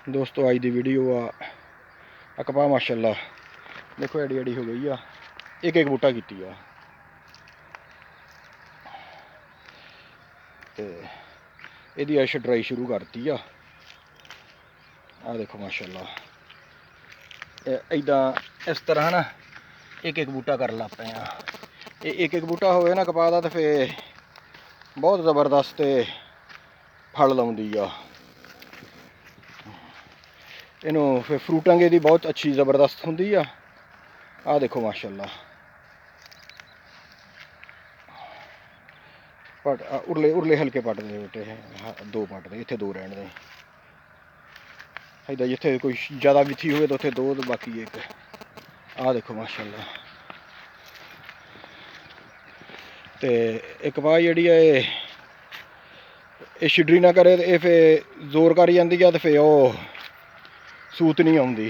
दोस्तों अज की वीडियो आ कपा माशाअल्लाह देखो एडी एडी हो गई आ, एक एक बूटा की आ। ये छदराई शुरू करती आ देखो माशाअल्लाह इदा इस तरह ना एक एक बूटा कर लग पे एक एक बूटा होवे ना कपा दा, तो फिर बहुत ज़बरदस्त फल लाउंदी आ। इनू फिर फ्रूटांगे दी बहुत अच्छी ज़बरदस्त होंदी आ देखो माशाअल्लाह। पट उरले उरले हल्के पट दे बेटे दो पट दे, इत्थे दो रहन दे। इधर जिथे कोई ज़्यादा बिथी हुए तो उत्थे दो, तो बाकी एक। देखो माशाअल्लाह। तो एक कपा जी है ये छिडरी ना करे तो ये फिर जोर कर जाती है, तो फिर वो सूत नहीं आती।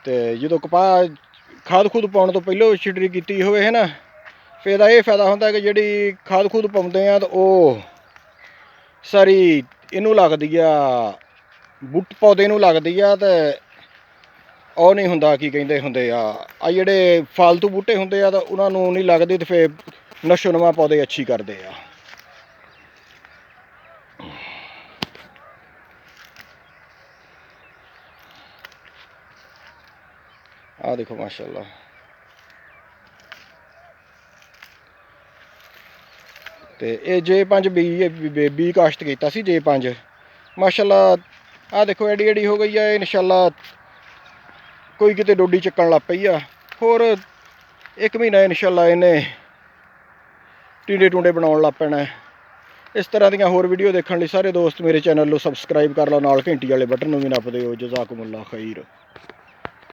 तो जो कपा खाद खूद पाने तो पहले छिडरी की हो ना, फिर यह फायदा होता है कि जी खाद खूद पाते हैं तो वह सारी इनू लगती है बूट पौधे नूं लगती है। तो ਉਹ नहीं होंदा की कहते होंगे आ ਜਿਹੜੇ फालतू बूटे होंगे तो उन्होंने नहीं लगती, तो फिर नशो नुमा पौधे अच्छी करते हैं। देखो माशाअल्लाह। तो ये J5 बी काश्त किया J5 माशाअल्लाह। देखो एडी एडी हो गई है इंशाअल्लाह। कोई किते डोडी चक्कन लग पई आ, होर एक महीना इंशाअल्लाह इन्हें टींडे टूंडे बनाउण लग पैना। इस तरह दी होर वीडियो देखने लिए सारे दोस्त मेरे चैनल को सबसक्राइब कर लो, नाल घंटी वाले बटन भी नप दिओ। जज़ाकुमुल्लाह खैर।